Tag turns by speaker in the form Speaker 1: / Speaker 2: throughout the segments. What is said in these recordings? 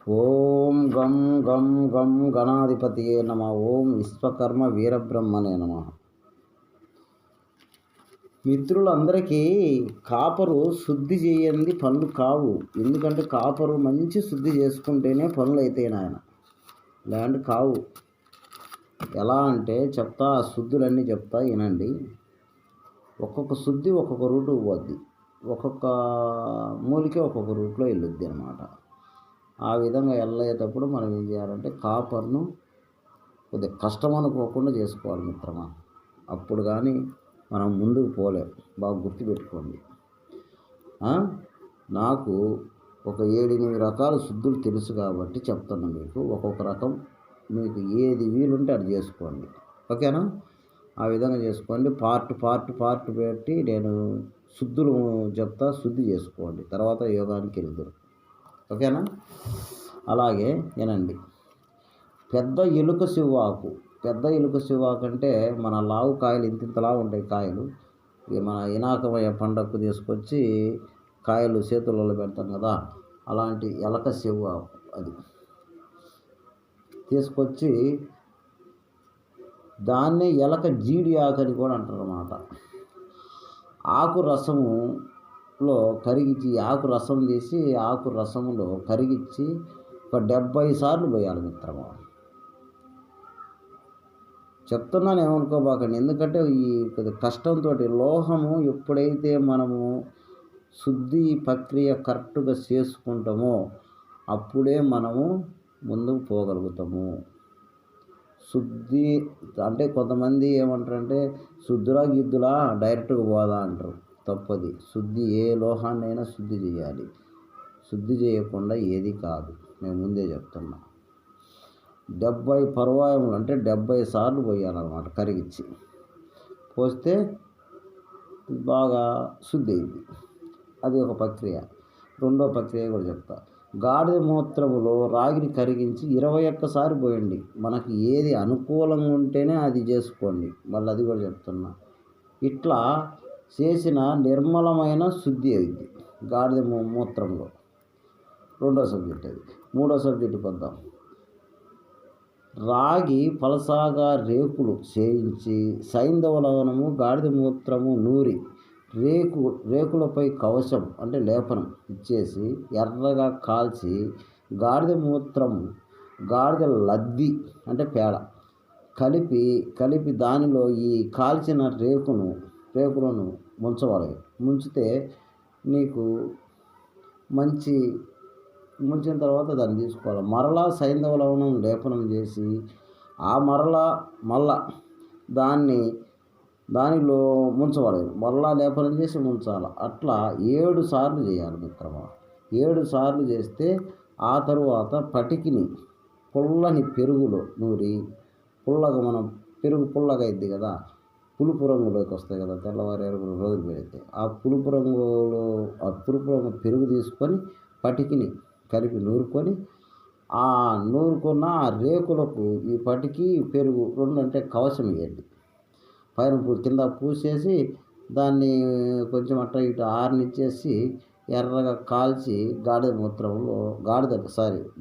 Speaker 1: ఓం గం గం గం గణాధిపతియే నమ. ఓం విశ్వకర్మ వీరబ్రహ్మణే నమ. మిత్రులందరికీ కాపరు శుద్ధి చేయంది పనులు కావు. ఎందుకంటే కాపరు మంచి శుద్ధి చేసుకుంటేనే పనులు అవుతాయి నాయన, లేదంటే కావు. ఎలా అంటే చెప్తా, ఆ శుద్ధులన్నీ చెప్తా వినండి. ఒక్కొక్క శుద్ధి ఒక్కొక్క రూటు పోద్ది, ఒక్కొక్క మూలికే ఒక్కొక్క రూట్లో వెళ్ళొద్ది అనమాట. ఆ విధంగా వెళ్ళేటప్పుడు మనం ఏం చేయాలంటే కాపర్ను కొద్దిగా కష్టం అనుకోకుండా చేసుకోవాలి మిత్రమా. అప్పుడు కానీ మనం ముందుకు పోలేం. బాగా గుర్తుపెట్టుకోండి. నాకు ఒక 7-8 రకాల శుద్ధులు తెలుసు కాబట్టి చెప్తాను మీకు. ఒక్కొక్క రకం మీకు ఏది వీలుంటే అది చేసుకోండి, ఓకేనా? ఆ విధంగా చేసుకోండి. పార్ట్ పెట్టి నేను శుద్ధులు చెప్తా, శుద్ధి చేసుకోండి. తర్వాత యోగానికి వెళ్తారు, ఓకేనా? అలాగే వినండి. పెద్ద ఎలుక శివాకు. పెద్ద ఎలుక శివాకు అంటే మన లావు కాయలు ఇంతింతలా ఉంటాయి కాయలు. మన ఇనాకమయ్య పండగకు తీసుకొచ్చి కాయలు చేతులలో పెడతాం కదా, అలాంటి ఎలక శివాకు అది తీసుకొచ్చి దాన్నే ఎలక జీడి ఆకు అని కూడా అంటారు అన్నమాట. ఆకు రసములో కరిగించి, ఆకు రసం తీసి ఆకు రసములో కరిగించి ఒక 70 సార్లు పోయాలి మిత్రమా. చెప్తున్నాను, ఏమనుకోబాకండి. ఎందుకంటే ఈ కష్టంతో లోహము ఎప్పుడైతే మనము శుద్ధి ప్రక్రియ కరెక్ట్గా చేసుకుంటామో అప్పుడే మనము ముందుకు పోగలుగుతాము. శుద్ధి అంటే కొంతమంది ఏమంటారంటే శుద్ధులా గిద్దులా డైరెక్ట్గా పోదా అంటారు. తప్పది. శుద్ధి ఏ లోహాన్నైనా శుద్ధి చేయాలి. శుద్ధి చేయకుండా ఏది కాదు. నేను ముందే చెప్తున్నా. 70 పర్వాయములు అంటే 70 సార్లు పోయాలన్నమాట. కరిగించి పోస్తే బాగా శుద్ధి అయింది. అది ఒక ప్రక్రియ. రెండో ప్రక్రియ కూడా చెప్తా. గాడిద మూత్రములో రాగిని కరిగించి 21 సారి పోయండి. మనకి ఏది అనుకూలంగా ఉంటేనే అది చేసుకోండి. మళ్ళీ అది కూడా చెప్తున్నా. ఇట్లా చేసిన నిర్మలమైన శుద్ధి అయింది గాడిద మూత్రంలో. రెండో సబ్జెక్ట్ అది. మూడో సబ్జెక్టుకి వద్దాం. రాగి పలసాగా రేకులు చేయించి సైంధవ లవణము గాడిద మూత్రము నూరి రేకులపై కవచం అంటే లేపనం ఇచ్చేసి ఎర్రగా కాల్చి గాడిద మూత్రం గాడిద లద్ది అంటే పేడ కలిపి దానిలో ఈ కాల్చిన రేకులను ముంచవాలి. ముంచితే నీకు ముంచిన తర్వాత దాన్ని తీసుకోవాలి. మరలా సైంధవ లవణం లేపనం చేసి ఆ మళ్ళా దానిలో ముంచవాలి. మరలా లేపనం చేసి ముంచాలి. అట్లా 7 సార్లు చేయాలి మిత్రమా. 7 సార్లు చేస్తే ఆ తరువాత పటికిని పుల్లని పెరుగులో నూరి మనం పెరుగు పుల్లగా అయింది కదా, పులుపు రంగులోకి వస్తాయి కదా తెల్లవారు 20 రోజులు పెడితే. ఆ పులుపు రంగు పెరుగు తీసుకొని పటికిని కలిపి నూరుకొని ఆ నూరుకున్న ఆ రేకులకు ఈ పటికి పెరుగు 2 అంటే కవచం ఇవ్వండి. పైన కింద పూసేసి దాన్ని కొంచెం అట్ట ఇటు ఆరనిచ్చేసి ఎర్రగా కాల్చి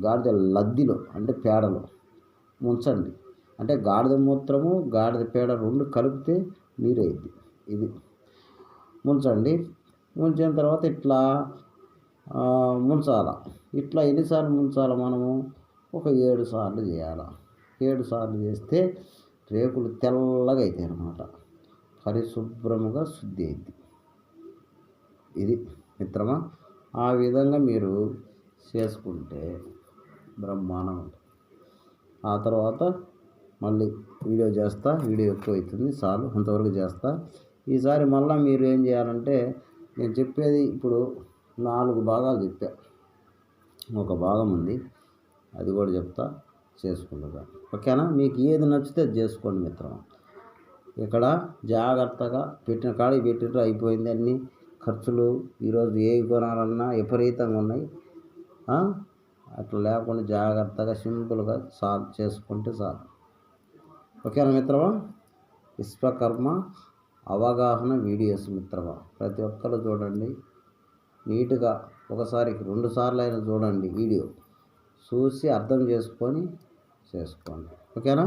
Speaker 1: గాడిద లద్దిలో అంటే పేడలో ముంచండి. అంటే గాడిద మూత్రము గాడిద పేడ 2 కలిపితే నీరైద్ది. ఇది ముంచండి. ముంచిన తర్వాత ఇట్లా ముంచాల. ఇట్లా ఎన్నిసార్లు ముంచాల మనము? ఒక 7 సార్లు చేయాలి. 7 సార్లు చేస్తే రేకులు తెల్లగా అవుతాయి అన్నమాట. పరిశుభ్రముగా శుద్ధి అయింది. ఇది మిత్రమా. ఆ విధంగా మీరు చేసుకుంటే బ్రహ్మాండం ఉంటుంది. ఆ తర్వాత మళ్ళీ వీడియో చేస్తా. వీడియో ఎక్కువ అవుతుంది, చాలు అంతవరకు చేస్తా. ఈసారి మళ్ళీ మీరు ఏం చేయాలంటే నేను చెప్పేది ఇప్పుడు 4 భాగాలు చెప్పా. ఒక భాగం ఉంది, అది కూడా చెప్తా, చేసుకుంటుందా, ఓకేనా? మీకు ఏది నచ్చితే అది చేసుకోండి మిత్రం. ఇక్కడ జాగ్రత్తగా పెట్టిన కాడికి పెట్టినట్టు అయిపోయింది. అన్ని ఖర్చులు ఈరోజు ఏవి కొనాలన్నా విపరీతంగా ఉన్నాయి. అట్లా లేకుండా జాగ్రత్తగా సింపుల్గా చేసుకుంటే చాలు, ఓకేనా మిత్రమా? విశ్వకర్మ అవగాహన వీడియోస్ మిత్రమా, ప్రతి ఒక్కరు చూడండి. నీట్గా ఒకసారికి 2 సార్లు అయినా చూడండి వీడియో. చూసి అర్థం చేసుకొని చేసుకోండి. ఓకేనా?